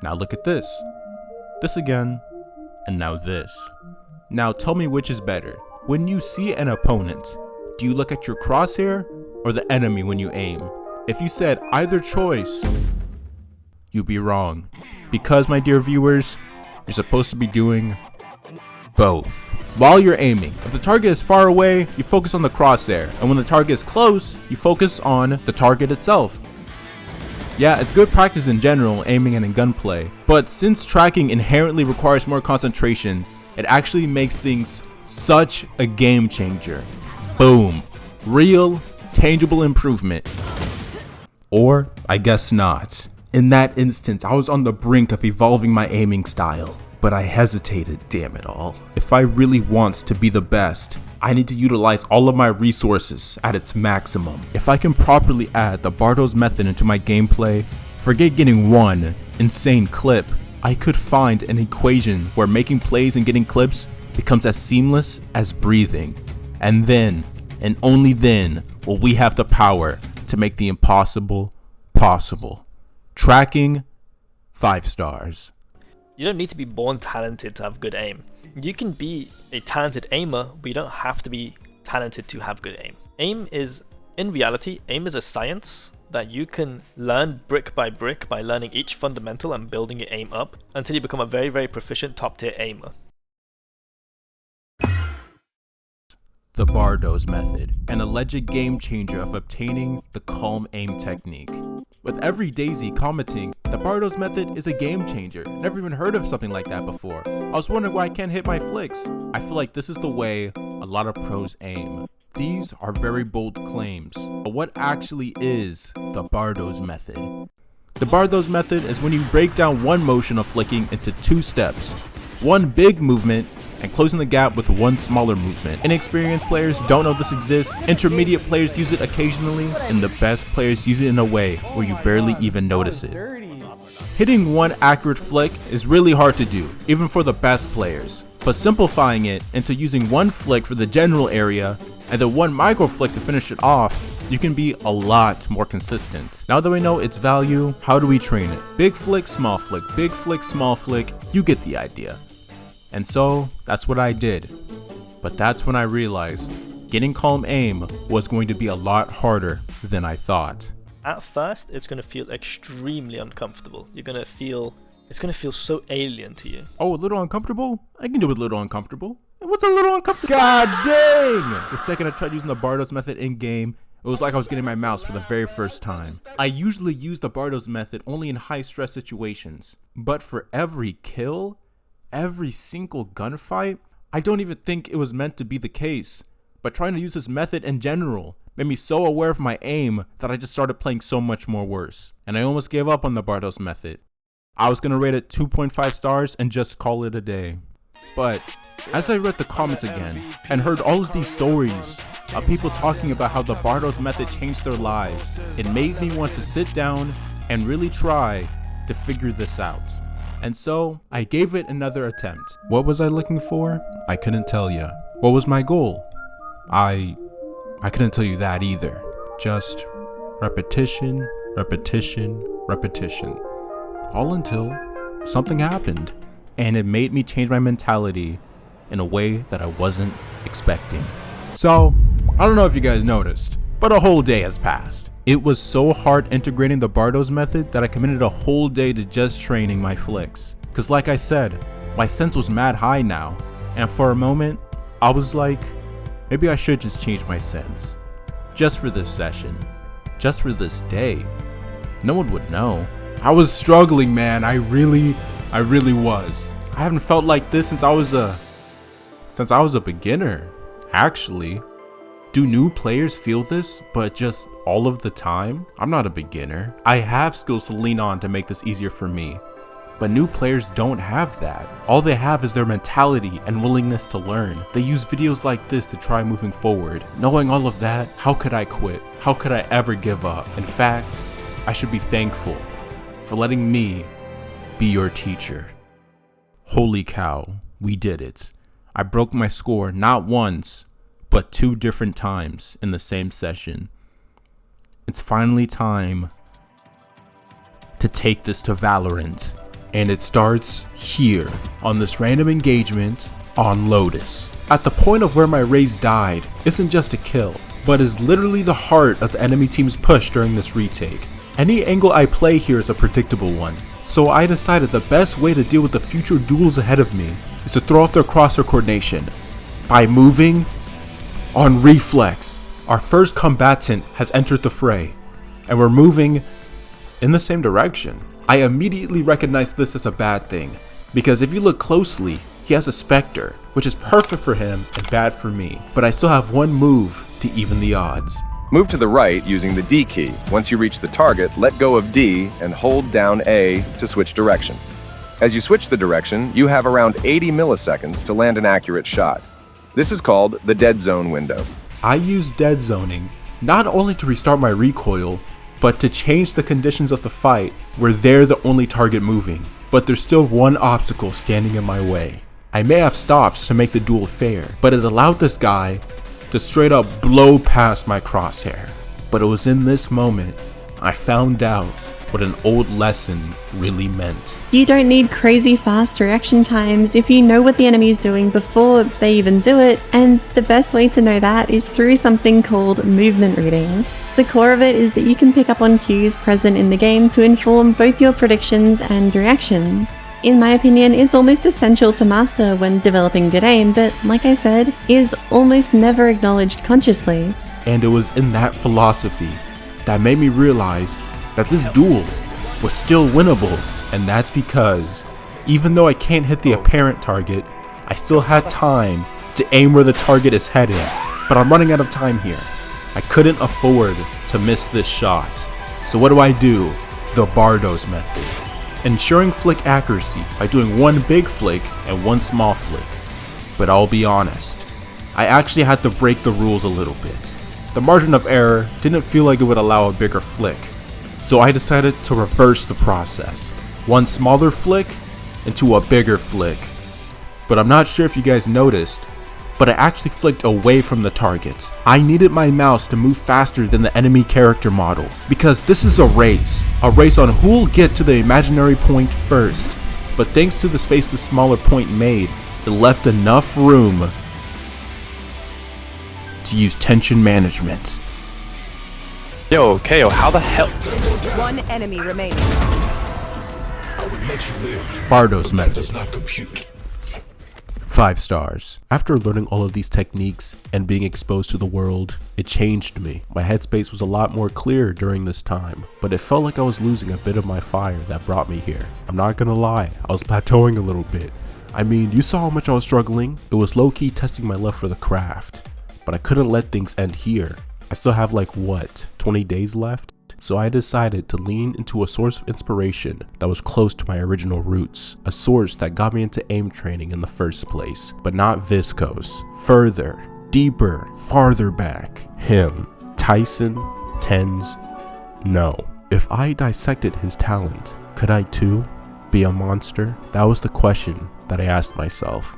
Now look at this. This again, and now this. Now tell me which is better. When you see an opponent, do you look at your crosshair or the enemy when you aim? If you said either choice, you'd be wrong. Because, my dear viewers, you're supposed to be doing both. While you're aiming, if the target is far away, you focus on the crosshair, and when the target is close, you focus on the target itself. Yeah, it's good practice in general, aiming and in gunplay, but since tracking inherently requires more concentration, it actually makes things such a game changer. Boom. Real, tangible improvement. Or, I guess not. In that instance, I was on the brink of evolving my aiming style, but I hesitated, damn it all. If I really want to be the best, I need to utilize all of my resources at its maximum. If I can properly add the Bardoz method into my gameplay, forget getting one insane clip, I could find an equation where making plays and getting clips becomes as seamless as breathing. And then, and only then, will we have the power to make the impossible possible. Tracking, 5 stars. You don't need to be born talented to have good aim. You can be a talented aimer, but you don't have to be talented to have good aim. Aim is, in reality, aim is a science that you can learn brick by brick by learning each fundamental and building your aim up until you become a very, very proficient top tier aimer. The Bardoz method, an alleged game changer of obtaining the calm aim technique. With every Daisy commenting, the Bardoz method is a game changer. Never even heard of something like that before. I was wondering why I can't hit my flicks. I feel like this is the way a lot of pros aim. These are very bold claims, but what actually is the Bardoz method? The Bardoz method is when you break down one motion of flicking into 2 steps. One big movement and closing the gap with one smaller movement. Inexperienced players don't know this exists, intermediate players use it occasionally, and the best players use it in a way where you barely even notice it. Hitting one accurate flick is really hard to do, even for the best players, but simplifying it into using one flick for the general area and then one micro flick to finish it off, you can be a lot more consistent. Now that we know its value, how do we train it? Big flick, small flick, big flick, small flick, you get the idea. And so, that's what I did. But that's when I realized getting calm aim was going to be a lot harder than I thought. At first, it's going to feel extremely uncomfortable. It's going to feel so alien to you. Oh, a little uncomfortable? I can do it a little uncomfortable. What's a little uncomfortable? God dang! The second I tried using the Bardoz method in game, It was like I was getting my mouse for the very first time. I usually use the Bardoz method only in high stress situations, but for every kill, every single gunfight, I don't even think it was meant to be the case. But trying to use this method in general made me so aware of my aim that I just started playing so much more worse. And I almost gave up on the Bardoz method. I was gonna rate it 2.5 stars and just call it a day. But as I read the comments again and heard all of these stories of people talking about how the Bardoz method changed their lives, it made me want to sit down and really try to figure this out. And so I gave it another attempt. What was I looking for? I couldn't tell you. What was my goal? I couldn't tell you that either. Just repetition, repetition, repetition. All until something happened, and it made me change my mentality in a way that I wasn't expecting. So, I don't know if you guys noticed, but a whole day has passed. It was so hard integrating the Bardoz method that I committed a whole day to just training my flicks. Cause like I said, my sense was mad high now, and for a moment, I was like, maybe I should just change my sense. Just for this session. Just for this day. No one would know. I was struggling, man. I really was. I haven't felt like this since I was a beginner, actually. Do new players feel this, but just all of the time? I'm not a beginner. I have skills to lean on to make this easier for me. But new players don't have that. All they have is their mentality and willingness to learn. They use videos like this to try moving forward. Knowing all of that, how could I quit? How could I ever give up? In fact, I should be thankful for letting me be your teacher. Holy cow, we did it. I broke my score not once, but 2 different times in the same session. It's finally time to take this to Valorant. And it starts here, on this random engagement on Lotus. At the point of where my Raze died isn't just a kill, but is literally the heart of the enemy team's push during this retake. Any angle I play here is a predictable one, so I decided the best way to deal with the future duels ahead of me is to throw off their crosshair coordination by moving on reflex. Our first combatant has entered the fray, and we're moving in the same direction. I immediately recognized this as a bad thing, because if you look closely, he has a Spectre, which is perfect for him and bad for me, but I still have one move to even the odds. Move to the right using the D key. Once you reach the target, let go of D and hold down A to switch direction. As you switch the direction, you have around 80 milliseconds to land an accurate shot. This is called the dead zone window. I use dead zoning not only to restart my recoil, but to change the conditions of the fight where they're the only target moving, but there's still one obstacle standing in my way. I may have stopped to make the duel fair, but it allowed this guy to straight up blow past my crosshair. But it was in this moment I found out what an old lesson really meant. You don't need crazy fast reaction times if you know what the enemy's doing before they even do it, and the best way to know that is through something called movement reading. The core of it is that you can pick up on cues present in the game to inform both your predictions and reactions. In my opinion, it's almost essential to master when developing good aim, but like I said, is almost never acknowledged consciously. And it was in that philosophy that made me realize that this duel was still winnable, and that's because even though I can't hit the apparent target, I still had time to aim where the target is heading. But I'm running out of time here. I couldn't afford to miss this shot. So what do? The Bardoz method. Ensuring flick accuracy by doing one big flick and one small flick. But I'll be honest, I actually had to break the rules a little bit. The margin of error didn't feel like it would allow a bigger flick. So I decided to reverse the process. One smaller flick into a bigger flick. But I'm not sure if you guys noticed, but I actually flicked away from the target. I needed my mouse to move faster than the enemy character model, because this is a race on who'll get to the imaginary point first. But thanks to the space the smaller point made, it left enough room to use tension management. Yo, KO, how the hell? One enemy remaining. Bardoz method. 5 stars. After learning all of these techniques and being exposed to the world, it changed me. My headspace was a lot more clear during this time, but it felt like I was losing a bit of my fire that brought me here. I'm not gonna lie, I was plateauing a little bit. I mean, you saw how much I was struggling. It was low-key testing my love for the craft, but I couldn't let things end here. I still have like, what, 20 days left? So I decided to lean into a source of inspiration that was close to my original roots, a source that got me into aim training in the first place, but not Viscose. Further, deeper, farther back, him, Tyson, TenZ, no. If I dissected his talent, could I too be a monster? That was the question that I asked myself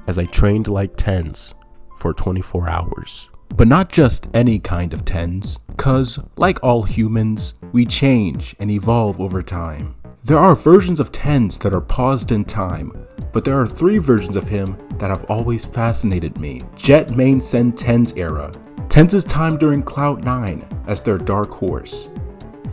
as I trained like TenZ for 24 hours. But not just any kind of TenZ, cause like all humans, we change and evolve over time. There are versions of TenZ that are paused in time, but there are 3 versions of him that have always fascinated me. Jet main Sen TenZ era, TenZ's time during Cloud9 as their dark horse,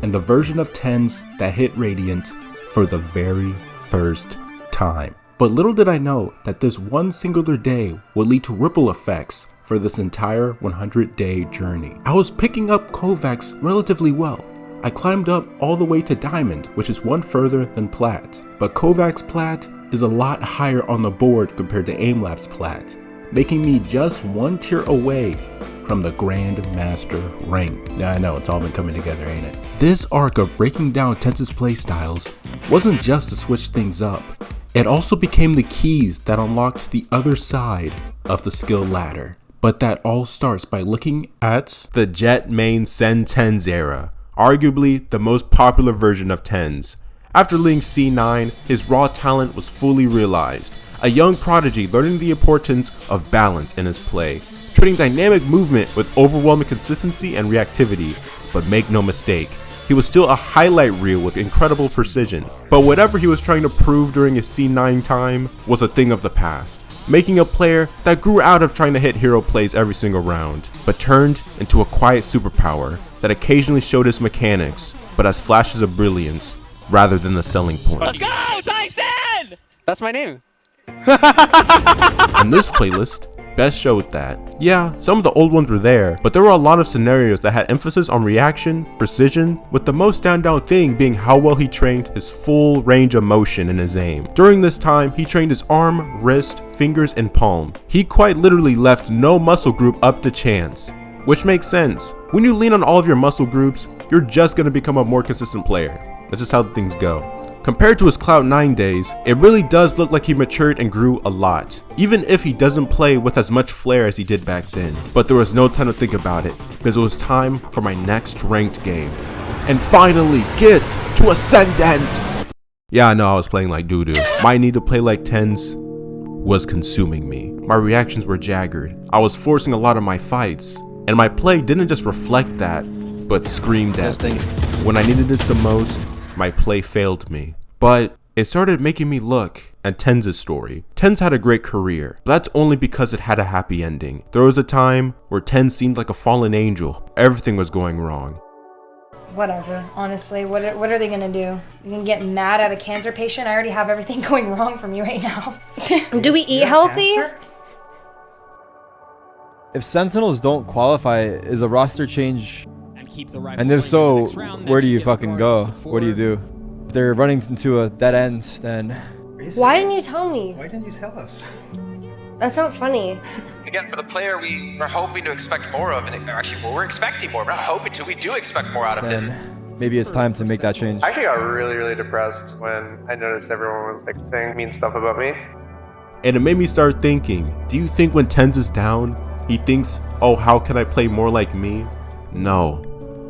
and the version of TenZ that hit Radiant for the very first time. But little did I know that this one singular day would lead to ripple effects for this entire 100-day journey. I was picking up KovaaKs relatively well. I climbed up all the way to Diamond, which is one further than Plat. But KovaaKs Plat is a lot higher on the board compared to AimLabs Plat, making me just 1 tier away from the grandmaster rank. Yeah, I know, it's all been coming together, ain't it? This arc of breaking down TenZ's playstyles wasn't just to switch things up. It also became the keys that unlocked the other side of the skill ladder. But that all starts by looking at the Jet main Sen TenZ era, arguably the most popular version of TenZ. After leaving C9, his raw talent was fully realized. A young prodigy learning the importance of balance in his play, trading dynamic movement with overwhelming consistency and reactivity. But make no mistake, he was still a highlight reel with incredible precision. But whatever he was trying to prove during his C9 time was a thing of the past, making a player that grew out of trying to hit hero plays every single round, but turned into a quiet superpower that occasionally showed his mechanics, but as flashes of brilliance rather than the selling point. Let's go, Tyson! That's my name. On this playlist, best showed that. Yeah, some of the old ones were there, but there were a lot of scenarios that had emphasis on reaction, precision, with the most standout thing being how well he trained his full range of motion in his aim. During this time, he trained his arm, wrist, fingers, and palm. He quite literally left no muscle group up to chance, which makes sense. When you lean on all of your muscle groups, you're just going to become a more consistent player. That's just how things go. Compared to his Cloud9 days, it really does look like he matured and grew a lot, even if he doesn't play with as much flair as he did back then. But there was no time to think about it, because it was time for my next ranked game. And finally get to Ascendant! Yeah, I know I was playing like doo-doo. My need to play like TenZ was consuming me. My reactions were jagged. I was forcing a lot of my fights, and my play didn't just reflect that, but screamed at me. When I needed it the most, my play failed me. But it started making me look at TenZ's story. TenZ had a great career, but that's only because it had a happy ending. There was a time where TenZ seemed like a fallen angel. Everything was going wrong. Whatever, honestly, what are they gonna do? You gonna get mad at a cancer patient? I already have everything going wrong for me right now. Do we eat healthy? If Sentinels don't qualify, is a roster change? And if so, where do you fucking go? What do you do? If they're running into a dead end, then... Why didn't you tell me? Why didn't you tell us? That's not funny. Again, for the player we are hoping to expect more of, and actually we're expecting more, we're not hoping to, we do expect more out of him. Maybe it's time to make that change. I actually got really depressed when I noticed everyone was like saying mean stuff about me. And it made me start thinking, do you think when TenZ is down, he thinks, oh, how can I play more like me? No.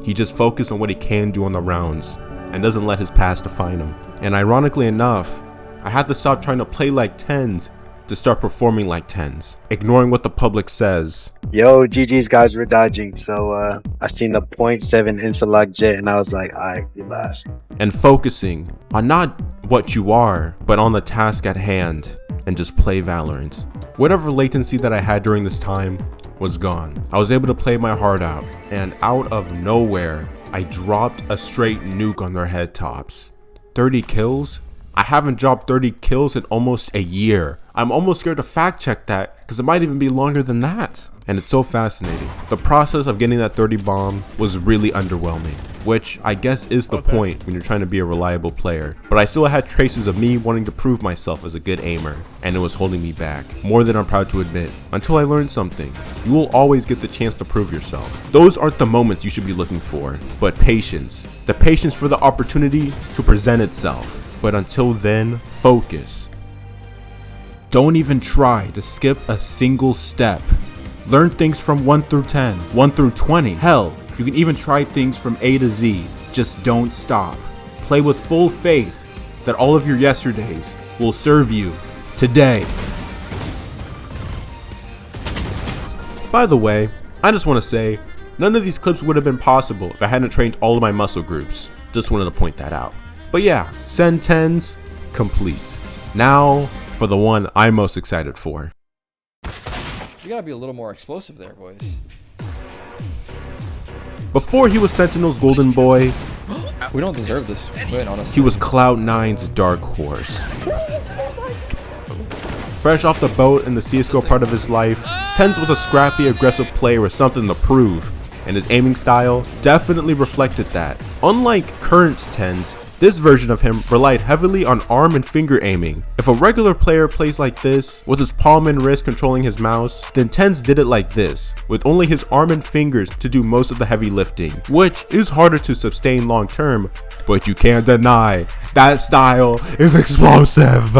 He just focused on what he can do on the rounds and doesn't let his past define him. And ironically enough, I had to stop trying to play like TenZ to start performing like TenZ, ignoring what the public says. Yo, GG's guys were dodging, so I seen the 0.7 Insta-lock jet and I was like, alright, we last. And focusing on not what you are, but on the task at hand, and just play Valorant. Whatever latency that I had during this time was gone. I was able to play my heart out, and out of nowhere, I dropped a straight nuke on their head tops. 30 kills? I haven't dropped 30 kills in almost a year. I'm almost scared to fact check that because it might even be longer than that. And it's so fascinating. The process of getting that 30 bomb was really underwhelming, which I guess is the point when you're trying to be a reliable player. But I still had traces of me wanting to prove myself as a good aimer, and it was holding me back, more than I'm proud to admit, until I learned something. You will always get the chance to prove yourself. Those aren't the moments you should be looking for, but patience. The patience for the opportunity to present itself. But until then, focus. Don't even try to skip a single step. Learn things from 1 through 10, 1 through 20. Hell, you can even try things from A to Z. Just don't stop. Play with full faith that all of your yesterdays will serve you today. By the way, I just want to say, none of these clips would have been possible if I hadn't trained all of my muscle groups. Just wanted to point that out. But yeah, send TenZ complete. Now for the one I'm most excited for. You gotta be a little more explosive there, boys. Before he was Sentinel's golden boy, we don't deserve this win, honestly. He was Cloud9's dark horse. Fresh off the boat in the CSGO part of his life, TenZ was a scrappy, aggressive player with something to prove, and his aiming style definitely reflected that. Unlike current TenZ, this version of him relied heavily on arm and finger aiming. If a regular player plays like this, with his palm and wrist controlling his mouse, then TenZ did it like this, with only his arm and fingers to do most of the heavy lifting, which is harder to sustain long term, but you can't deny that style is explosive.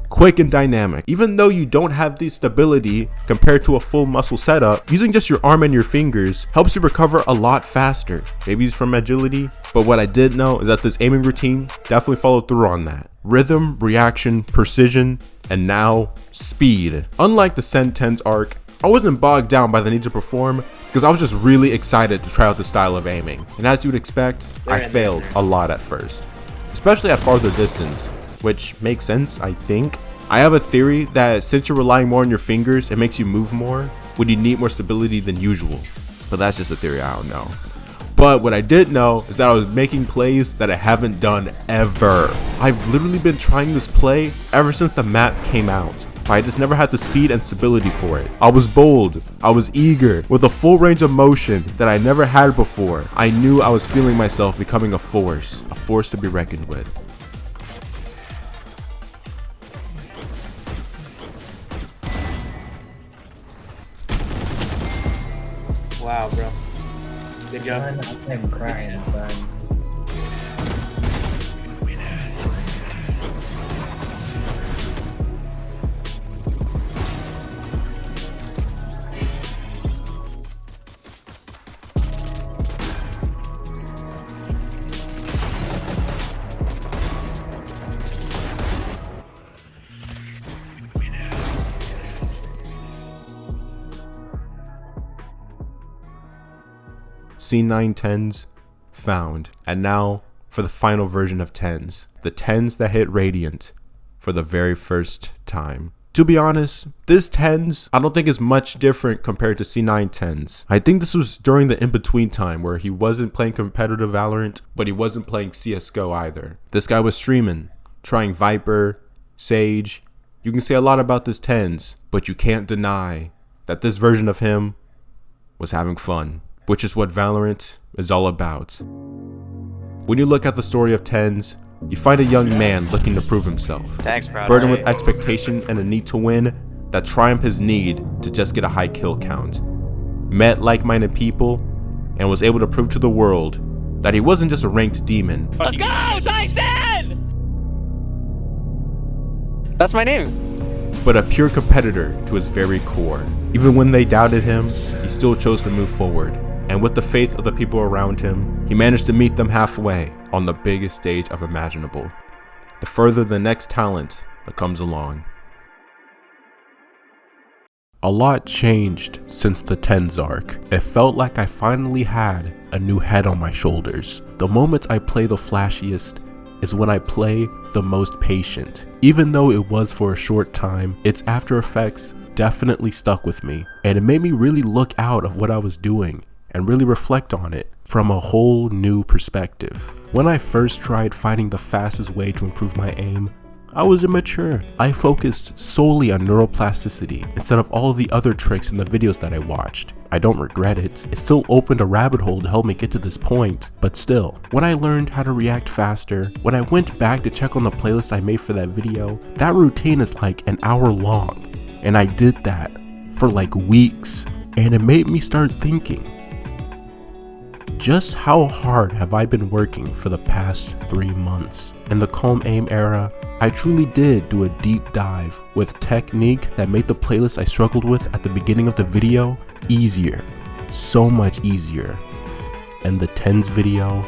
Quick and dynamic. Even though you don't have the stability compared to a full muscle setup, using just your arm and your fingers helps you recover a lot faster. Maybe it's from agility, but what I did know is that this aiming routine definitely followed through on that. Rhythm, reaction, precision, and now speed. Unlike the Send TenZ arc, I wasn't bogged down by the need to perform because I was just really excited to try out the style of aiming. And as you'd expect, I failed a lot at first, especially at farther distance, which makes sense, I think. I have a theory that since you're relying more on your fingers, it makes you move more when you need more stability than usual. But that's just a theory, I don't know. But what I did know is that I was making plays that I haven't done ever. I've literally been trying this play ever since the map came out. But I just never had the speed and stability for it. I was bold, I was eager, with a full range of motion that I never had before. I knew I was feeling myself becoming a force to be reckoned with. Wow, bro. Good job. I'm crying inside. C9 TenZ found, and now for the final version of TenZ, the TenZ that hit Radiant for the very first time. To be honest, this TenZ I don't think is much different compared to C9 TenZ. I think this was during the in-between time where he wasn't playing competitive Valorant, but he wasn't playing CSGO either. This guy was streaming, trying Viper, Sage. You can say a lot about this TenZ, but you can't deny that this version of him was having fun, which is what Valorant is all about. When you look at the story of TenZ, you find a young man looking to prove himself, burdened with expectation and a need to win that triumphed his need to just get a high kill count, met like-minded people, and was able to prove to the world that he wasn't just a ranked demon. Let's go, Tyson! That's my name. But a pure competitor to his very core. Even when they doubted him, he still chose to move forward. And with the faith of the people around him, he managed to meet them halfway on the biggest stage of imaginable. The further the next talent that comes along. A lot changed since the TenZ arc. It felt like I finally had a new head on my shoulders. The moments I play the flashiest is when I play the most patient. Even though it was for a short time, its after effects definitely stuck with me, and it made me really look out of what I was doing and really reflect on it. from a whole new perspective. When I first tried finding the fastest way to improve my aim, I was immature. I focused solely on neuroplasticity instead of all of the other tricks in the videos that I watched. I don't regret it. It still opened a rabbit hole to help me get to this point, but still, when I learned how to react faster, when I went back to check on the playlist I made for that video, that routine is like an hour long, and I did that for like weeks, and it made me start thinking, just how hard have I been working for the past 3 months? In the calm aim era, I truly did do a deep dive with technique that made the playlist I struggled with at the beginning of the video easier, so much easier. And the TenZ video,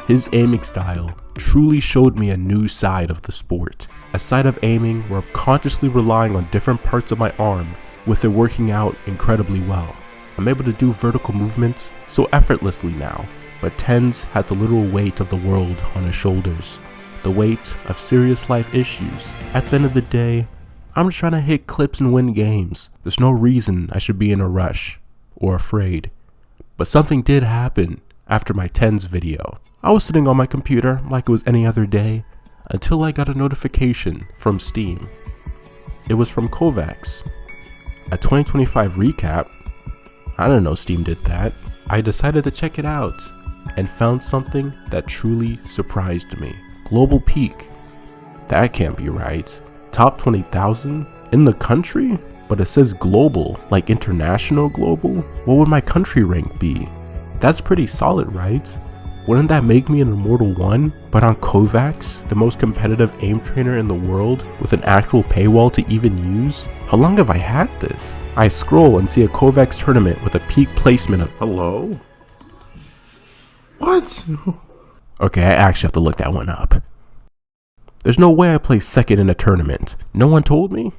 his aiming style truly showed me a new side of the sport. A side of aiming where I'm consciously relying on different parts of my arm, with it working out incredibly well. I'm able to do vertical movements so effortlessly now, but TenZ had the literal weight of the world on his shoulders. The weight of serious life issues. At the end of the day, I'm just trying to hit clips and win games. There's no reason I should be in a rush or afraid. But something did happen after my TenZ video. I was sitting on my computer like it was any other day until I got a notification from Steam. It was from KovaaKs. A 2025 recap. I didn't know Steam did that. I decided to check it out and found something that truly surprised me. Global peak. That can't be right. Top 20,000 in the country? But it says global, like international global? What would my country rank be? That's pretty solid, right? Wouldn't that make me an immortal 1? But on KovaaKs, the most competitive aim trainer in the world, with an actual paywall to even use? How long have I had this? I scroll and see a KovaaKs tournament with a peak placement of hello? What? Okay, I actually have to look that one up. There's no way I placed second in a tournament. No one told me?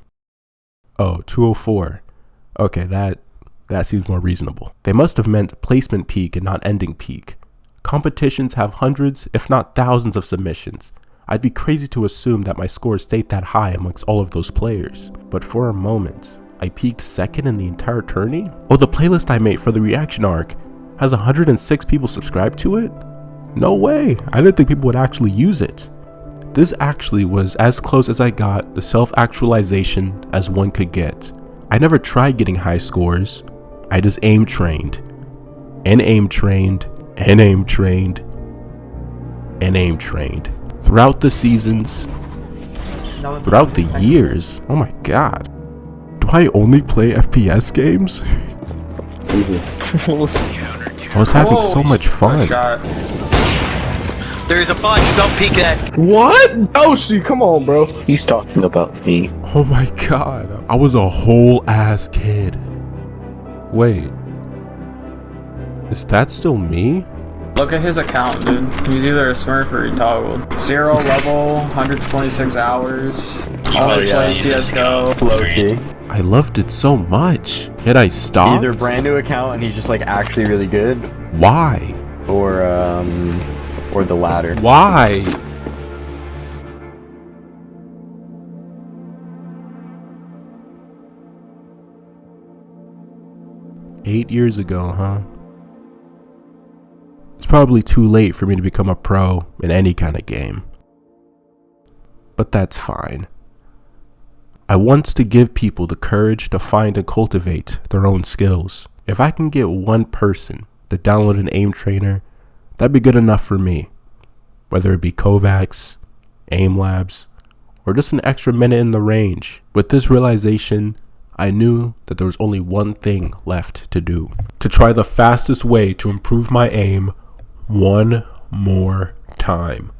Oh, 204. Okay, that seems more reasonable. They must have meant placement peak and not ending peak. Competitions have hundreds, if not thousands of submissions. I'd be crazy to assume that my scores stayed that high amongst all of those players. But for a moment, I peaked second in the entire tourney? Oh, the playlist I made for the reaction arc has 106 people subscribed to it? No way, I didn't think people would actually use it. This actually was as close as I got to self-actualization as one could get. I never tried getting high scores. I just aim trained, and aim trained, and aim trained, and aim trained. Throughout the seasons, throughout the years, oh my god. Do I only play FPS games? I was having so much fun. There's a bunch, don't peek that. What? Oh shit, come on, bro. He's talking about me. Oh my god, I was a whole ass kid. Wait, is that still me? Look at his account, dude. He's either a smurf or retoggled. 0 level, 126 hours. Always play CSGO. I loved it so much, yet I stopped. Either brand new account and he's just like actually really good. Why? Or the latter. Why? Eight years ago, huh? It's probably too late for me to become a pro in any kind of game. But that's fine. I want to give people the courage to find and cultivate their own skills. If I can get one person to download an aim trainer, that'd be good enough for me. Whether it be KovaaKs, AimLabs, or just an extra minute in the range. With this realization, I knew that there was only one thing left to do. To try the fastest way to improve my aim one more time.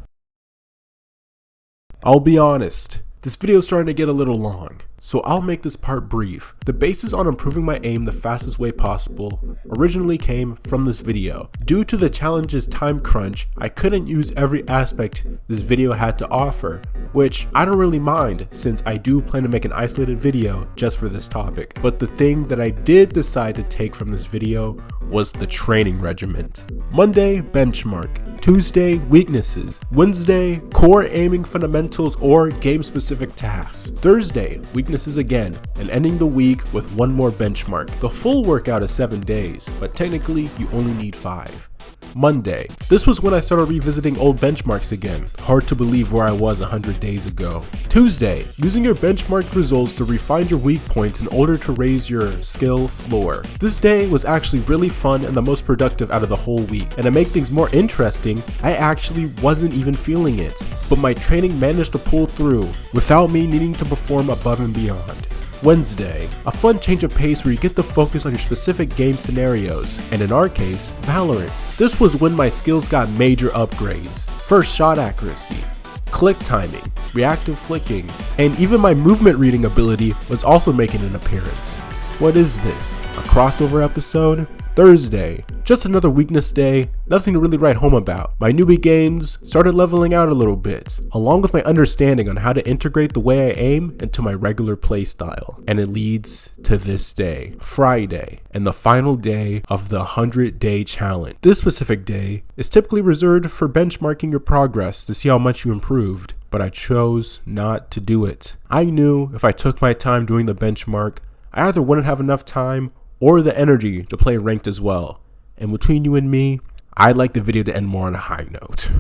I'll be honest, this video is starting to get a little long, so I'll make this part brief. The basis on improving my aim the fastest way possible originally came from this video. Due to the challenge's time crunch, I couldn't use every aspect this video had to offer, which I don't really mind since I do plan to make an isolated video just for this topic. But the thing that I did decide to take from this video was the training regimen. Monday, benchmark. Tuesday, weaknesses. Wednesday, core aiming fundamentals or game-specific tasks. Thursday, weaknesses again, and ending the week with one more benchmark. The full workout is 7 days, but technically you only need 5. Monday. This was when I started revisiting old benchmarks again. Hard to believe where I was 100 days ago. Tuesday, using your benchmark results to refine your weak points in order to raise your skill floor. This day was actually really fun and the most productive out of the whole week. And to make things more interesting, I actually wasn't even feeling it, but my training managed to pull through without me needing to perform above and beyond. Wednesday, a fun change of pace where you get to focus on your specific game scenarios, and in our case, Valorant. This was when my skills got major upgrades. First shot accuracy, click timing, reactive flicking, and even my movement reading ability was also making an appearance. What is this? A crossover episode? Thursday, just another weakness day, nothing to really write home about. My newbie games started leveling out a little bit, along with my understanding on how to integrate the way I aim into my regular playstyle. And it leads to this day, Friday, and the final day of the 100-day challenge. This specific day is typically reserved for benchmarking your progress to see how much you improved, but I chose not to do it. I knew if I took my time doing the benchmark, I either wouldn't have enough time or the energy to play ranked as well. And between you and me, I'd like the video to end more on a high note.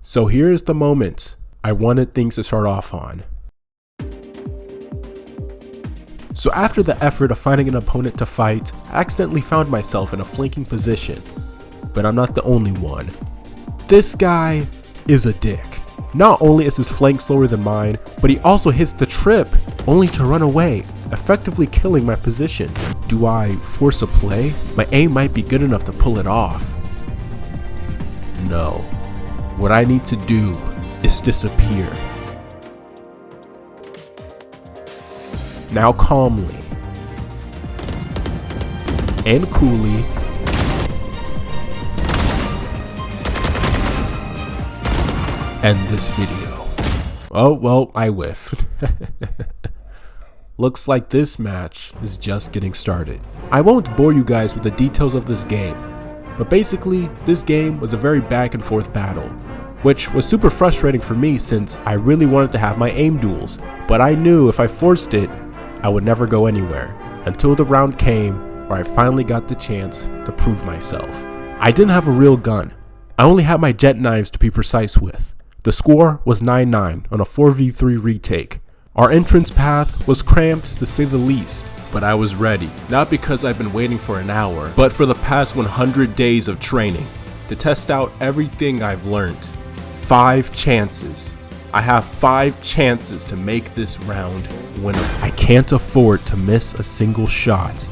So here's the moment I wanted things to start off on. So after the effort of finding an opponent to fight, I accidentally found myself in a flanking position. But I'm not the only one. This guy is a dick. Not only is his flank slower than mine, but he also hits the trip, only to run away, effectively killing my position. Do I force a play? My aim might be good enough to pull it off. No. What I need to do is disappear. Now calmly and coolly, end this video. Oh, well, I whiffed. Looks like this match is just getting started. I won't bore you guys with the details of this game, but basically, this game was a very back and forth battle, which was super frustrating for me since I really wanted to have my aim duels, but I knew if I forced it, I would never go anywhere, until the round came where I finally got the chance to prove myself. I didn't have a real gun. I only had my jet knives to be precise with. The score was 9-9 on a 4v3 retake. Our entrance path was cramped to say the least, but I was ready, not because I've been waiting for an hour, but for the past 100 days of training to test out everything I've learned. 5 chances. I have 5 chances to make this round winner. I can't afford to miss a single shot.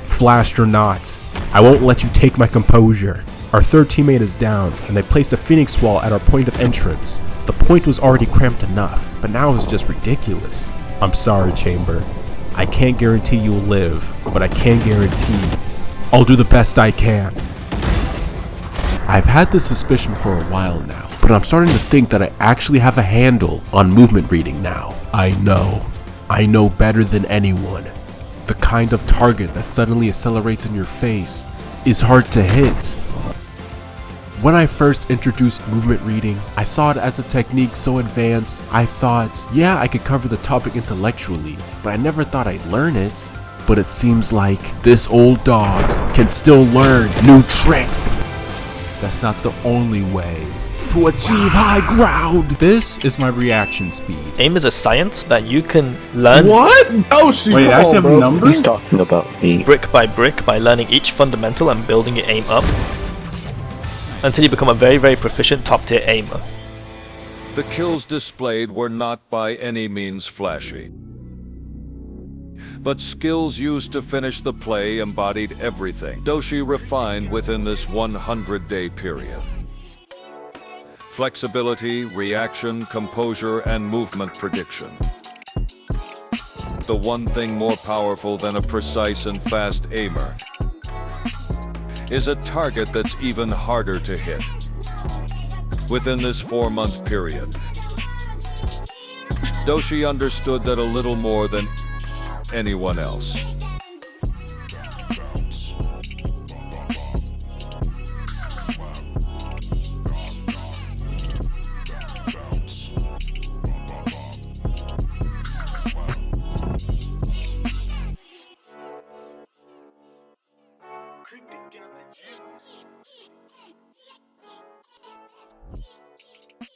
Flashed or not, I won't let you take my composure. Our third teammate is down, and they placed a Phoenix wall at our point of entrance. The point was already cramped enough, but now it's just ridiculous. I'm sorry, Chamber. I can't guarantee you'll live, but I can guarantee I'll do the best I can. I've had this suspicion for a while now, but I'm starting to think that I actually have a handle on movement reading now. I know better than anyone. The kind of target that suddenly accelerates in your face is hard to hit. When I first introduced movement reading, I saw it as a technique so advanced, I thought, yeah, I could cover the topic intellectually, but I never thought I'd learn it. But it seems like this old dog can still learn new tricks. That's not the only way to achieve high ground. This is my reaction speed. Aim is a science that you can learn. What? Oh, she. Wait, I actually have numbers? He's talking about the brick by learning each fundamental and building your aim up until you become a very, very proficient top tier aimer. The kills displayed were not by any means flashy, but skills used to finish the play embodied everything Doshi refined within this 100-day period. Flexibility, reaction, composure, and movement prediction. The one thing more powerful than a precise and fast aimer is a target that's even harder to hit. Within this 4-month period, Doshi understood that a little more than anyone else. creek to get the juice.